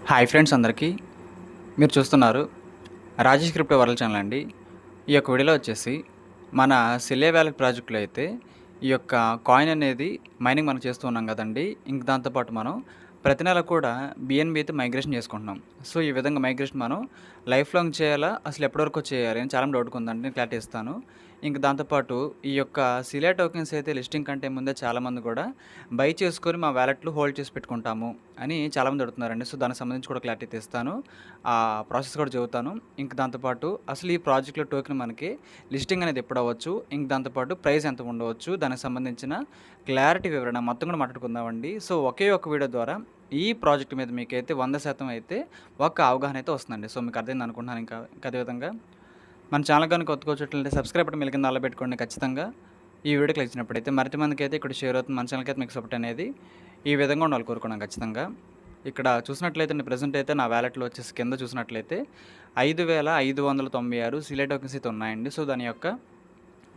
Hi friends అందరికీ. మీరు చూస్తున్నారు రాజేష్ క్రిప్టో వరల్డ్ ఛానల్ అండి. ఈ యొక్క వీడియోలో వచ్చేసి మన సిలే వ్యాలెట్ ప్రాజెక్టులో అయితే ఈ యొక్క కాయిన్ అనేది మైనింగ్ మనం చేస్తూ ఉన్నాం కదండి. ఇంక దాంతోపాటు మనం ప్రతి నెల కూడా బిఎన్బి అయితే మైగ్రేషన్ చేసుకుంటున్నాం. సో ఈ విధంగా మైగ్రేషన్ మనం లైఫ్ లాంగ్ చేయాలా, అసలు ఎప్పటివరకు చేయాలి అని చాలా డౌట్గా ఉందండి. నేను క్లారిటీ ఇస్తాను. ఇంక దాంతోపాటు ఈ యొక్క సిలే టోకెన్స్ అయితే లిస్టింగ్ కంటే ముందే చాలామంది కూడా బై చేసుకొని మా వ్యాలెట్లు హోల్డ్ చేసి పెట్టుకుంటాము అని చాలామంది అడుగుతున్నారండి. సో దానికి సంబంధించి కూడా క్లారిటీ తెస్తాను, ఆ ప్రాసెస్ కూడా చెబుతాను. ఇంక దాంతోపాటు అసలు ఈ ప్రాజెక్ట్లో టోకెన్ మనకి లిస్టింగ్ అనేది ఎప్పుడు అవ్వచ్చు, ఇంక దాంతోపాటు ప్రైస్ ఎంత ఉండవచ్చు, దానికి సంబంధించిన క్లారిటీ వివరణ మొత్తం కూడా మాట్లాడుకుందామండి. సో ఒకే ఒక వీడియో ద్వారా ఈ ప్రాజెక్ట్ మీద మీకైతే 100% అయితే ఒక అవగాహన అయితే వస్తుందండి. సో మీకు అర్థమైంది అనుకుంటున్నాను. ఇంకా అదేవిధంగా మన ఛానల్ కానీ కొత్తగా వచ్చేట్లంటే సబ్స్క్రైబ్ బటన్ కింద అలా పెట్టుకోండి. ఖచ్చితంగా ఈ వీడియో క్లిక్ చేసినప్పుడైతే మరింత మందికి అయితే ఇక్కడ షేర్ అవుతుంది. మన ఛానల్కి అయితే మీకు సపోర్ట్ అనేది ఈ విధంగా ఉండాలి కోరుకున్నాను ఖచ్చితంగా. ఇక్కడ చూసినట్లయితే ప్రెజెంట్ అయితే నా వ్యాలెట్లో వచ్చేసి కింద చూసినట్లయితే 5596 సిలే టోకెన్స్ అయితే ఉన్నాయండి. సో దాని యొక్క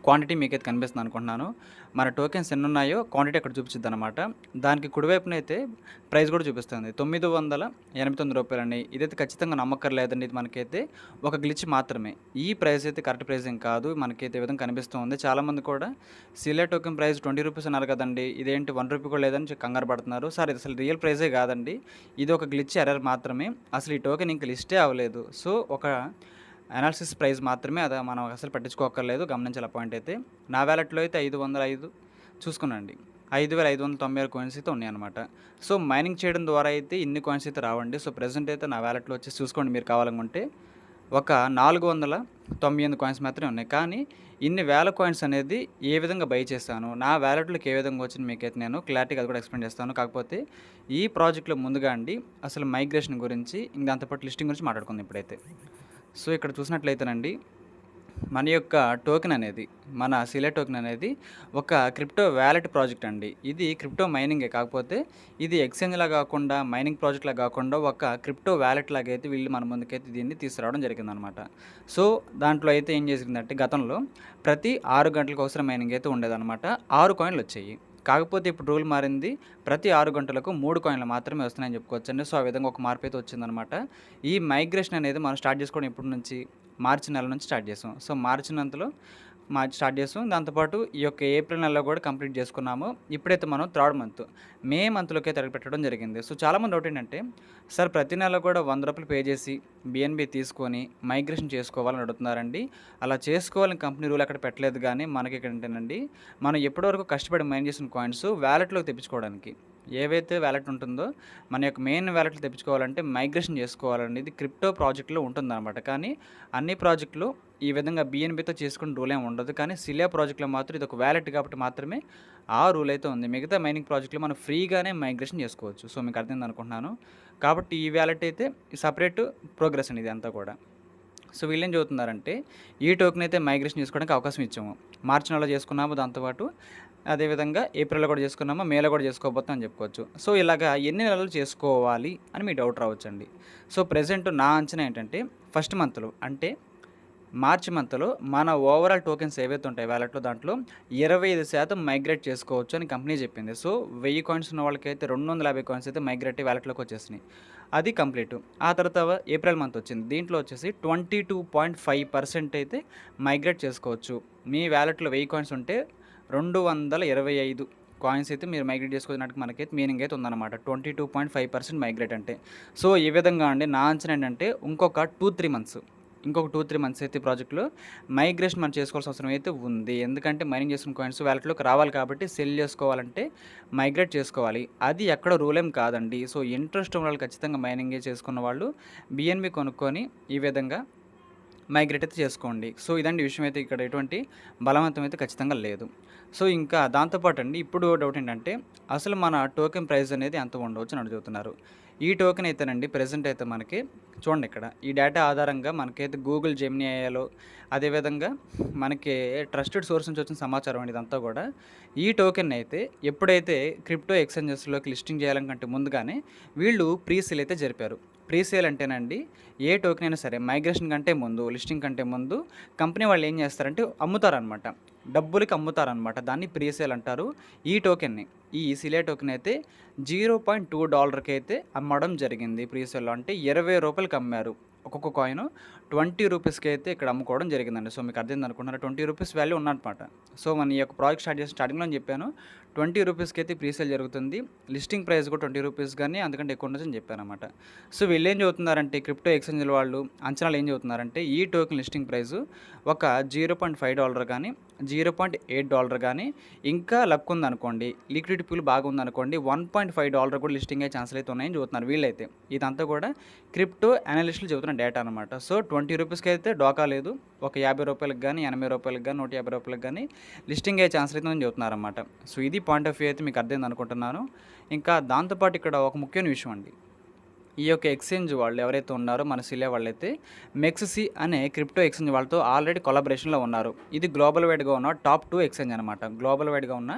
క్వాంటిటీ మీకైతే కనిపిస్తుంది అనుకుంటున్నాను. మన టోకెన్స్ ఎన్ని ఉన్నాయో క్వాంటిటీ అక్కడ చూపించిద్ది అనమాట. దానికి కుడివైపున అయితే ప్రైస్ కూడా చూపిస్తుంది, ₹989 అండి. ఇదైతే ఖచ్చితంగా నమ్మక్కర్లేదండి. ఇది మనకైతే ఒక గ్లిచ్ మాత్రమే. ఈ ప్రైస్ అయితే కరెక్ట్ ప్రైస్ ఏం కాదు. మనకైతే ఈ విధంగా కనిపిస్తుంది. చాలామంది కూడా సిలే టోకెన్ ప్రైస్ ₹20 అన్నారు కదండి, ఇదేంటి ₹1 కూడా లేదని కంగారు పడుతున్నారు. సార్ ఇది అసలు రియల్ ప్రైజే కాదండి, ఇది ఒక గ్లిచ్ ఎర్రర్ మాత్రమే. అసలు ఈ టోకెన్ ఇంకా లిస్టే అవ్వలేదు. సో ఒక అనాలిసిస్ ప్రైస్ మాత్రమే, అది మనం అసలు పట్టించుకోక్కర్లేదు. గమనించాలి ఆ పాయింట్ అయితే. నా వ్యాలెట్లో అయితే 505 చూసుకున్నాండి, 5596 కాయిన్స్ అయితే ఉన్నాయన్నమాట. సో మైనింగ్ చేయడం ద్వారా అయితే ఇన్ని కాయిన్స్ అయితే రావండి. సో ప్రెజెంట్ అయితే నా వ్యాలెట్లో వచ్చేసి చూసుకోండి మీరు కావాలనుకుంటే ఒక 498 కాయిన్స్ మాత్రమే ఉన్నాయి. కానీ ఇన్ని వేల కాయిన్స్ అనేది ఏ విధంగా బై చేస్తాను, నా వ్యాలెట్లోకి ఏ విధంగా వచ్చింది మీకైతే నేను క్లారిటీగా అది కూడా ఎక్స్ప్లెయిన్ చేస్తాను. కాకపోతే ఈ ప్రాజెక్ట్లో ముందుగా అండి అసలు మైగ్రేషన్ గురించి, ఇంక దాంతోపాటు లిస్టింగ్ గురించి మాట్లాడుకుందాం ఇప్పుడైతే. సో ఇక్కడ చూసినట్లయితేనండి మన యొక్క టోకెన్ అనేది, మన సిలే టోకెన్ అనేది ఒక క్రిప్టో వ్యాలెట్ ప్రాజెక్ట్ అండి. ఇది క్రిప్టో మైనింగే, కాకపోతే ఇది ఎక్స్చేంజ్లా కాకుండా మైనింగ్ ప్రాజెక్ట్లా కాకుండా ఒక క్రిప్టో వ్యాలెట్ లాగా అయితే వీళ్ళు మన ముందుకైతే దీన్ని తీసుకురావడం జరిగిందనమాట. సో దాంట్లో అయితే ఏం చేసిందంటే గతంలో ప్రతి 6 గంటలకు అవసరం మైనింగ్ అయితే ఉండేదన్నమాట. 6 కాయిన్లు వచ్చాయి. కాకపోతే ఇప్పుడు రూల్ మారింది, ప్రతి 6 గంటలకు 3 కాయిన్లు మాత్రమే వస్తున్నాయని చెప్పుకోవచ్చండి. సో ఆ విధంగా ఒక మార్పు అయితే వచ్చిందనమాట. ఈ మైగ్రేషన్ అనేది మనం స్టార్ట్ చేసుకోవడం ఇప్పటి నుంచి మార్చి నెల నుంచి స్టార్ట్ చేసాం. సో మార్చి నెలలో స్టార్ట్ చేసాం. దాంతోపాటు ఈ యొక్క ఏప్రిల్ నెలలో కూడా కంప్లీట్ చేసుకున్నాము. ఇప్పుడైతే మనం థర్డ్ మంత్ మే మంత్లోకి అయితే పెట్టడం జరిగింది. సో చాలామంది డౌట్ ఏంటంటే, సార్ ప్రతి నెల కూడా ₹100 పే చేసి బిఎన్బి తీసుకొని మైగ్రేషన్ చేసుకోవాలని అడుగుతున్నారండి. అలా చేసుకోవాలని కంపెనీ రూల్ ఎక్కడ పెట్టలేదు. కానీ మనకి ఇక్కడ ఏంటంటే, మనం ఎప్పటివరకు కష్టపడి మైన్ చేసిన కాయిన్స్ వ్యాలెట్లోకి తెప్పించుకోవడానికి ఏవైతే వ్యాలెట్ ఉంటుందో మన యొక్క మెయిన్ వ్యాలెట్లు తెప్పించుకోవాలంటే మైగ్రేషన్ చేసుకోవాలండి. ఇది క్రిప్టో ప్రాజెక్ట్లో ఉంటుందన్నమాట. కానీ అన్ని ప్రాజెక్టులు ఈ విధంగా బిఎన్బితో చేసుకుని రూల్ ఏమి ఉండదు. కానీ సిలియా ప్రాజెక్ట్లో మాత్రం ఇది ఒక వ్యాలెట్ కాబట్టి మాత్రమే ఆ రూల్ అయితే ఉంది. మిగతా మైనింగ్ ప్రాజెక్టులో మనం ఫ్రీగానే మైగ్రేషన్ చేసుకోవచ్చు. సో మీకు అర్థమైంది అనుకుంటున్నాను. కాబట్టి ఈ వ్యాలెట్ అయితే సపరేట్ ప్రోగ్రెస్ అండి ఇది అంతా కూడా. సో వీళ్ళేం చెబుతున్నారంటే, ఈ టోకెన్ అయితే మైగ్రేషన్ చేసుకోవడానికి అవకాశం ఇచ్చాము. మార్చి నెలలో చేసుకున్నాము, దాంతోపాటు అదేవిధంగా ఏప్రిల్లో కూడా చేసుకున్నాము, మేలో కూడా చేసుకోబోతాం అని చెప్పుకోవచ్చు. సో ఇలాగా ఎన్ని నెలలు చేసుకోవాలి అని మీ డౌట్ రావచ్చండి. సో ప్రెజెంట్ నా అంచనా ఏంటంటే, ఫస్ట్ మంత్లో అంటే మార్చి మంత్లో మన ఓవరాల్ టోకెన్స్ ఏవైతే ఉంటాయి వ్యాలెట్లో దాంట్లో 25% మైగ్రేట్ చేసుకోవచ్చు అని కంపెనీ చెప్పింది. సో 1000 కాయిన్స్ ఉన్న వాళ్ళకైతే 250 కాయిన్స్ అయితే మైగ్రేట్ వ్యాలెట్లోకి వచ్చేసినాయి. అది కంప్లీట్. ఆ తర్వాత ఏప్రిల్ మంత్ వచ్చింది. దీంట్లో వచ్చేసి 22.5% అయితే మైగ్రేట్ చేసుకోవచ్చు. మీ వ్యాలెట్లో 1000 కాయిన్స్ ఉంటే 225 కాయిన్స్ అయితే మీరు మైగ్రేట్ చేసుకున్నట్టు మనకైతే మీనింగ్ అయితే ఉందన్నమాట. 22.5% మైగ్రేట్ అంటే. సో ఈ విధంగా అండి నా అంచనా ఏంటంటే, ఇంకొక 2-3 మంత్స్ అయితే ప్రాజెక్టులో మైగ్రేషన్ మనం చేసుకోవాల్సిన అవసరం అయితే ఉంది. ఎందుకంటే మైనింగ్ చేసుకున్న కాయిన్స్ వ్యాలెట్లోకి రావాలి కాబట్టి సెల్ చేసుకోవాలంటే మైగ్రేట్ చేసుకోవాలి. అది ఎక్కడ రూల్ ఏం కాదండి. సో ఇంట్రెస్ట్ ఉన్న వాళ్ళు ఖచ్చితంగా మైనింగే చేసుకున్న వాళ్ళు బిఎన్బి కొనుక్కొని ఈ విధంగా మైగ్రేట్ అయితే చేసుకోండి. సో ఇదండి విషయం. అయితే ఇక్కడ ఎటువంటి బలవంతం అయితే ఖచ్చితంగా లేదు. సో ఇంకా దాంతోపాటు అండి ఇప్పుడు డౌట్ ఏంటంటే, అసలు మన టోకెన్ ప్రైస్ అనేది ఎంత ఉండవచ్చు అని అడుగుతున్నారు. ఈ టోకెన్ అయితేనండి ప్రెజెంట్ అయితే మనకి చూడండి, ఇక్కడ ఈ డేటా ఆధారంగా మనకైతే గూగుల్ జెమినీ ఏఐలో, అదేవిధంగా మనకి ట్రస్టెడ్ సోర్స్ నుంచి వచ్చిన సమాచారం అండి ఇదంతా కూడా. ఈ టోకెన్ అయితే ఎప్పుడైతే క్రిప్టో ఎక్స్చేంజెస్లోకి లిస్టింగ్ చేయాలంటే ముందుగానే వీళ్ళు ప్రీ సేల్ అయితే జరిపారు. ప్రీ సేల్ అంటేనండి ఏ టోకెన్ అయినా సరే మైగ్రేషన్ కంటే ముందు, లిస్టింగ్ కంటే ముందు కంపెనీ వాళ్ళు ఏం చేస్తారంటే అమ్ముతారనమాట. డబ్బులకి అమ్ముతారనమాట. దాన్ని ప్రీసేల్ అంటారు. ఈ టోకెన్‌ని. ఈ సిలియా టోకెన్ అయితే $0.2 అయితే అమ్మడం జరిగింది ప్రీసేల్‌లో. అంటే ₹20కి అమ్మారు. ఒక్కొక్క కాయిను ₹20కి అయితే ఇక్కడ అమ్ముకోవడం జరిగిందండి. సో, మీకు అర్థమైంది అనుకుంటున్నారా? ₹20 వాల్యూ ఉన్నదనమాట. సో, మన ఈ యొక్క ప్రాజెక్ట్ స్టార్ట్ చేసిన స్టార్టింగ్‌లోనే చెప్పాను. ₹20కి అయితే ప్రీసేల్ జరుగుతుంది. లిస్టింగ్ ప్రైస్ కూడా ₹20 గానీ అంతకంటే ఎక్కువ ఉండొచ్చని చెప్పాననమాట. సో, వీళ్ళేం చెబుతున్నారంటే క్రిప్టో ఎక్స్‌చేంజ్‌ల వాళ్ళు అంచనాలు ఏం చెబుతున్నారంటే ఈ టోకెన్ లిస్టింగ్ ప్రైసు ఒక $0.5 కానీ, $0.8 గానీ, ఇంకా లక్ ఉందనుకోండి, లిక్విడిటీ పూల్ బాగుందనుకోండి, $1.5 కూడా లిస్టింగ్ అయ్యే ఛాన్సులు అయితే ఉన్నాయని చెబుతున్నారు వీళ్ళైతే. ఇదంతా కూడా క్రిప్టో అనలిస్టులు చెబుతున్న డేటా అనమాట. సో, ₹20కి అయితే డోకా లేదు. ఒక ₹50కి గానీ, ₹80కి గానీ, ₹150కి గానీ లిస్టింగ్ అయ్యే ఛాన్సులు అయితే ఉందని చెబుతున్నారనమాట. సో, ఇది పాయింట్ ఆఫ్ వ్యూ అయితే మీకు అర్థమైంది అనుకుంటున్నాను. ఇంకా దాంతో పాటు ఇక్కడ ఒక ముఖ్యమైన విషయం అండి. ఈ యొక్క ఎక్స్చేంజ్ వాళ్ళు ఎవరైతే ఉన్నారో మన సిలియా వాళ్ళైతే మెక్స్‌సి అనే క్రిప్టో ఎక్స్చేంజ్ వాళ్ళతో ఆల్రెడీ కొలాబరేషన్‌లో ఉన్నారు. ఇది గ్లోబల్ వైడ్‌గా ఉన్న టాప్ 2 ఎక్స్చేంజ్ అనమాట. గ్లోబల్ వైడ్‌గా ఉన్న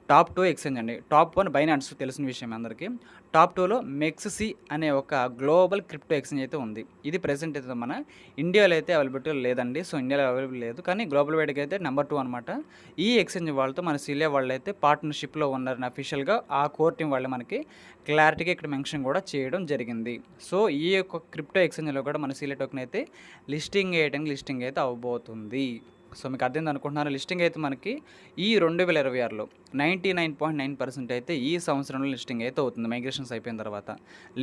టాప్ 2 ఎక్స్చేంజ్ అండి. టాప్ 1 బైనాన్స్ తెలిసిన విషయమే అందరికీ. టాప్ 2లో మెక్స్‌సి అనే ఒక గ్లోబల్ క్రిప్టో ఎక్స్చేంజ్ అయితే ఉంది. ఇది ప్రెజెంట్ అయితే మన ఇండియాలో అయితే అవైలబిలిటీలో లేదండి. సో, ఇండియాలో అవైలబుల్ లేదు. కానీ గ్లోబల్ వైడ్‌గా అయితే నెంబర్ 2 అనమాట. ఈ ఎక్స్చేంజ్ వాళ్ళతో మన సిలియా వాళ్ళైతే పార్ట్నర్‌షిప్‌లో ఉన్నారని అఫీషియల్‌గా ఆ కోర్ టీమ్ వాళ్ళు మనకి క్లారిటీగా ఇక్కడ మెన్షన్ కూడా చేయడం జరిగింది. సో, ఈ యొక్క క్రిప్టో ఎక్స్చేంజ్‌లో కూడా మన సిలియా టోకెన్ అయితే లిస్టింగ్ అయితే అవ్వబోతుంది. సో, మీకు అర్థమైంది అనుకుంటున్నాను. లిస్టింగ్ అయితే మనకి ఈ 2026లో 99.9% అయితే ఈ సంవత్సరంలో లిస్టింగ్ అయితే అవుతుంది మైగ్రేషన్స్ అయిపోయిన తర్వాత.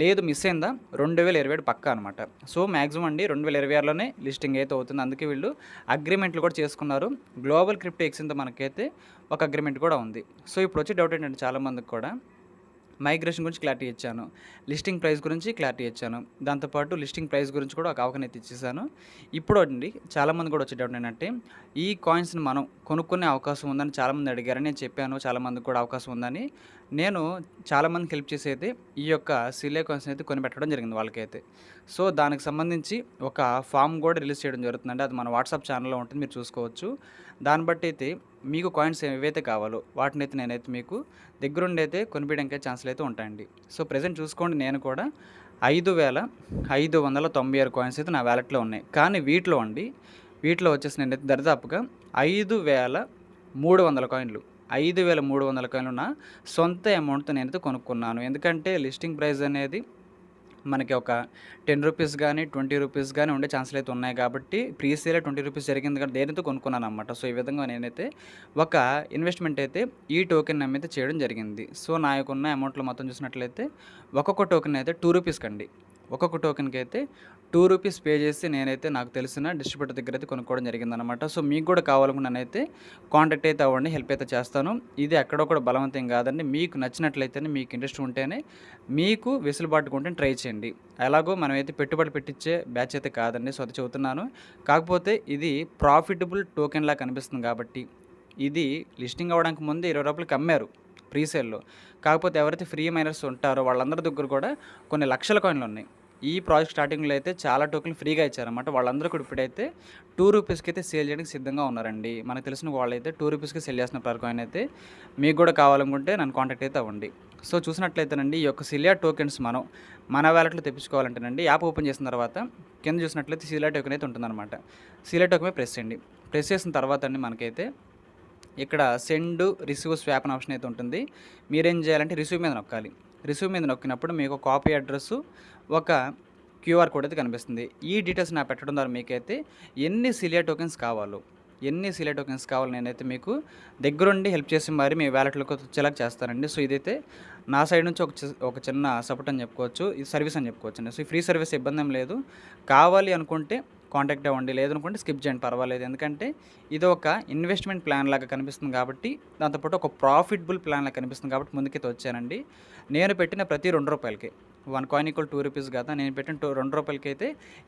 లేదు మిస్ అయిందా 2027 పక్కా అనమాట. సో, మ్యాక్సిమం అండి 2026లోనే లిస్టింగ్ అయితే అవుతుంది. అందుకే వీళ్ళు అగ్రీమెంట్లు కూడా చేసుకున్నారు. గ్లోబల్ క్రిప్టో ఎక్స్చేంజ్‌తో మనకైతే ఒక అగ్రీమెంట్ కూడా ఉంది. సో, ఇప్పుడు వచ్చే డౌట్ ఏంటంటే చాలామందికి కూడా మైగ్రేషన్ గురించి క్లారిటీ ఇచ్చాను. లిస్టింగ్ ప్రైస్ గురించి క్లారిటీ ఇచ్చాను. దాంతోపాటు లిస్టింగ్ ప్రైస్ గురించి కూడా ఒక అవగాహన అయితే ఇచ్చేసాను. ఇప్పుడు అండి చాలామంది కూడా వచ్చే డౌట్ ఏంటంటే ఈ కాయిన్స్‌ని మనం కొనుక్కునే అవకాశం ఉందని చాలామంది అడిగారని నేను చెప్పాను. చాలామందికి కూడా అవకాశం ఉందని. నేను చాలామందికి హెల్ప్ చేసి ఈ యొక్క సిలియా కాయిన్స్‌ని అయితే కొనిపెట్టడం జరిగింది వాళ్ళకైతే. సో, దానికి సంబంధించి ఒక ఫార్మ్ కూడా రిలీజ్ చేయడం జరుగుతుందండి. అది మన వాట్సాప్ ఛానల్‌లో ఉంటుంది. మీరు చూసుకోవచ్చు. దాన్ని బట్టి అయితే మీకు కాయిన్స్ ఏవైతే కావాలో వాటినైతే నేనైతే మీకు దగ్గరుండి అయితే కొనిపించడానికి ఛాన్సులు అయితే ఉంటాయండి. సో, ప్రెజెంట్ చూసుకోండి నేను కూడా 5,596 కాయిన్స్ అయితే నా వ్యాలెట్‌లో ఉన్నాయి. కానీ వీటిలో వచ్చేసి నేనైతే దరిదాపుగా 5,300 కాయిన్లు 5,300 కాయిన్లు నా సొంత అమౌంట్‌తో నేనైతే కొనుక్కున్నాను. ఎందుకంటే లిస్టింగ్ ప్రైస్ అనేది మనకి ఒక ₹10 గానీ, ₹20 గానీ ఉండే ఛాన్సులు అయితే ఉన్నాయి కాబట్టి ప్రీసేలే ₹20 జరిగింది కాబట్టి ధైర్యంతో కొనుక్కున్నాననమాట. సో, ఈ విధంగా నేనైతే ఒక ఇన్వెస్ట్‌మెంట్ అయితే ఈ టోకెన్ నమ్మితే చేయడం జరిగింది. సో, నాకున్న అమౌంట్‌లో మొత్తం చూసినట్లయితే ఒక్కొక్క టోకెన్ అయితే ₹2 కండి. ఒక్కొక్క టోకెన్‌కి అయితే ₹2 పే చేసి నేనైతే నాకు తెలిసిన డిస్ట్రిబ్యూటర్ దగ్గర అయితే కొనుక్కోవడం జరిగిందనమాట. సో, మీకు కూడా కావాలనుకున్నానైతే కాంటాక్ట్ అయితే అవ్వండి. హెల్ప్ అయితే చేస్తాను. ఇది ఎక్కడో కూడా బలవంతం కాదండి. మీకు నచ్చినట్లయితేనే మీకు ఇంట్రెస్ట్ ఉంటేనే మీకు వెసులుబాటుగా ఉంటే ట్రై చేయండి. ఎలాగో మనమైతే పెట్టుబడి పెట్టించే బ్యాచ్ అయితే కాదండి. సో, అది చెబుతున్నాను. కాకపోతే ఇది ప్రాఫిటబుల్ టోకెన్‌లా కనిపిస్తుంది కాబట్టి ఇది లిస్టింగ్ అవ్వడానికి ముందే ₹20కి అమ్మారు ప్రీసేల్‌లో. కాకపోతే ఎవరైతే ఫ్రీ మైనర్స్ ఉంటారో వాళ్ళందరి దగ్గర కూడా కొన్ని లక్షల కాయిన్లు ఉన్నాయి. ఈ ప్రాజెక్ట్ స్టార్టింగ్‌లో అయితే చాలా టోకెన్లు ఫ్రీగా ఇచ్చారన్నమాట. వాళ్ళందరూ కూడా ఇప్పుడైతే ₹2కి అయితే సేల్ చేయడానికి సిద్ధంగా ఉన్నారండి. మనకు తెలిసిన వాళ్ళైతే ₹2కి సేల్ చేస్తున్న పర్ కాయిన్ అయితే మీకు కూడా కావాలనుకుంటే నన్ను కాంటాక్ట్ అయితే అవ్వండి. సో, చూసినట్లయితేనండి ఈ యొక్క సిలియా టోకెన్స్ మనం మన వాలెట్‌లో తెప్పించుకోవాలంటేనండి యాప్ ఓపెన్ చేసిన తర్వాత కింద చూసినట్లయితే సిలియా టోకెన్ అయితే ఉంటుందన్నమాట. సిలియా టోకెన్ మీద ప్రెస్ చేయండి. ప్రెస్ చేసిన తర్వాత అండి మనకైతే ఇక్కడ సెండ్, రిసీవ్, స్వాప్ అనే ఆప్షన్ అయితే ఉంటుంది. మీరేం చేయాలంటే రిసీవ్ మీద నొక్కాలి. రిసీవ్ మీద నొక్కినప్పుడు మీకు కాపీ అడ్రస్సు, ఒక క్యూఆర్ కోడ్ అయితే కనిపిస్తుంది. ఈ డీటెయిల్స్ నాకు పెట్టడం ద్వారా మీకైతే ఎన్ని సిలియా టోకెన్స్ కావాలో నేనైతే మీకు దగ్గరుండి హెల్ప్ చేసి మరి మీ వ్యాలెట్‌లోకి వచ్చేలాగా చేస్తానండి. సో, ఇదైతే నా సైడ్ నుంచి ఒక చిన్న సపోర్ట్ అని చెప్పుకోవచ్చు. ఇది సర్వీస్ అని చెప్పుకోవచ్చండి. సో, ఈ ఫ్రీ సర్వీస్ ఇబ్బంది ఏం లేదు. కావాలి అనుకుంటే కాంటాక్ట్ అవ్వండి. లేదనుకుంటే స్కిప్ చేయండి పర్వాలేదు. ఎందుకంటే ఇది ఒక ఇన్వెస్ట్‌మెంట్ ప్లాన్ లాగా కనిపిస్తుంది కాబట్టి, దాంతోపాటు ఒక ప్రాఫిటబుల్ ప్లాన్ లాగా కనిపిస్తుంది కాబట్టి ముందుకైతే వచ్చానండి. నేను పెట్టిన ప్రతి ₹2కి 1 కాయిన్ ఈక్వల్ ₹2 కదా! నేను పెట్టిన ₹2కి అయితే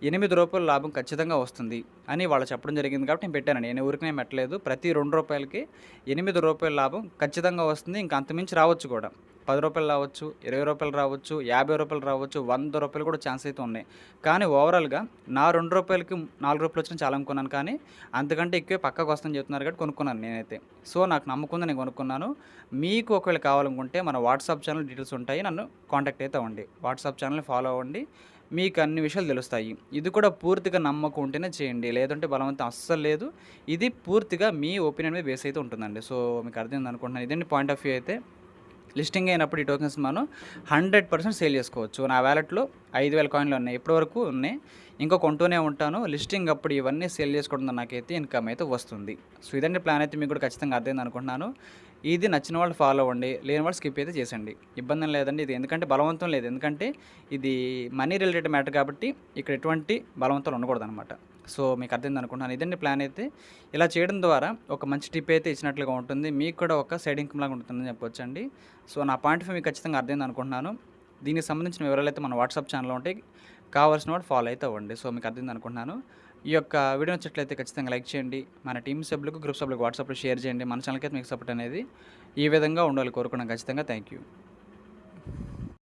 ₹8 లాభం ఖచ్చితంగా వస్తుంది అని వాళ్ళు చెప్పడం జరిగింది కాబట్టి నేను పెట్టానండి. నేను ఊరికనే పెట్టలేదు. ప్రతి ₹2కి ₹8 లాభం ఖచ్చితంగా వస్తుంది. ఇంకా అంతమించి రావచ్చు కూడా. ₹10 రావచ్చు, ₹20 రావచ్చు, ₹50 రావచ్చు, ₹100 కూడా ఛాన్స్ అయితే ఉన్నాయి. కానీ ఓవరాల్‌గా నా ₹2కి ₹4 వచ్చినా చాలా అనుకున్నాను. కానీ అంతకంటే ఎక్కువే పక్కాగా వస్తుందని చెప్తున్నారు కాబట్టి కొనుక్కున్నాను నేనైతే. సో, నాకు నమ్మకం ఉంది నేను కొనుక్కున్నాను. మీకు ఒకవేళ కావాలనుకుంటే మన వాట్సాప్ ఛానల్ డీటెయిల్స్ ఉంటాయి. నన్ను కాంటాక్ట్ అయితే అవ్వండి. వాట్సాప్ ఛానల్‌ని ఫాలో అవ్వండి. మీకు అన్ని విషయాలు తెలుస్తాయి. ఇది కూడా పూర్తిగా నమ్మకం ఉంటేనే చేయండి. లేదంటే బలవంతం అస్సలు లేదు. ఇది పూర్తిగా మీ ఒపీనియన్ మీద బేస్ అయితే ఉంటుందండి. సో, మీకు అర్థమైంది అనుకుంటున్నాను. ఇదండి పాయింట్ ఆఫ్ వ్యూ అయితే. లిస్టింగ్ అయినప్పుడు ఈ టోకెన్స్ మనం 100% సేల్ చేసుకోవచ్చు. నా వాలెట్‌లో 5000 కాయిన్‌లు ఉన్నాయి. ఇప్పటివరకు ఉన్నాయి. ఇంకా కొంటూనే ఉంటాను. లిస్టింగ్ అప్పుడు ఇవన్నీ సేల్ చేసుకోవడం ద్వారా నాకైతే ఇన్‌కమ్ అయితే వస్తుంది. సో, ఇదండి ప్లాన్ అయితే మీకు కూడా ఖచ్చితంగా అర్థమైంది అనుకుంటున్నాను. ఇది నచ్చిన వాళ్ళు ఫాలో అవ్వండి. లేని వాళ్ళు స్కిప్ అయితే చేసేయండి. ఇబ్బందేం లేదండి. ఇది ఎందుకంటే బలవంతం లేదు. ఎందుకంటే ఇది మనీ రిలేటెడ్ మ్యాటర్ కాబట్టి ఇక్కడ ఎటువంటి బలవంతాలు ఉండకూడదనమాట. సో, మీకు అర్థమైంది అనుకుంటున్నాను. ఇదండి ప్లాన్ అయితే. ఇలా చేయడం ద్వారా ఒక మంచి టిప్ అయితే ఇచ్చినట్లుగా ఉంటుంది. మీకు కూడా ఒక సైడ్ ఇన్‌కమ్ లాగా ఉంటుందని చెప్పొచ్చండి. సో, నా పాయింట్ ఆఫ్ వ్యూ మీకు ఖచ్చితంగా అర్థమైంది అనుకుంటున్నాను. దీనికి సంబంధించిన వివరాలైతే మన వాట్సాప్ ఛానల్‌లో ఉంటాయి. కావాల్సిన వాడు ఫాలో అయితే అవ్వండి. సో, మీకు అర్థమైంది అనుకుంటున్నాను. ఈ యొక్క వీడియో నచ్చినట్లయితే ఖచ్చితంగా లైక్ చేయండి. మన టీమ్ సభ్యులకు, గ్రూప్ సభ్యులకు వాట్సాప్‌లో షేర్ చేయండి. మన ఛానల్‌కి అయితే మీకు సపోర్ట్ అనేది ఈ విధంగా ఉండాలి కోరుకున్నాను ఖచ్చితంగా. Thank you.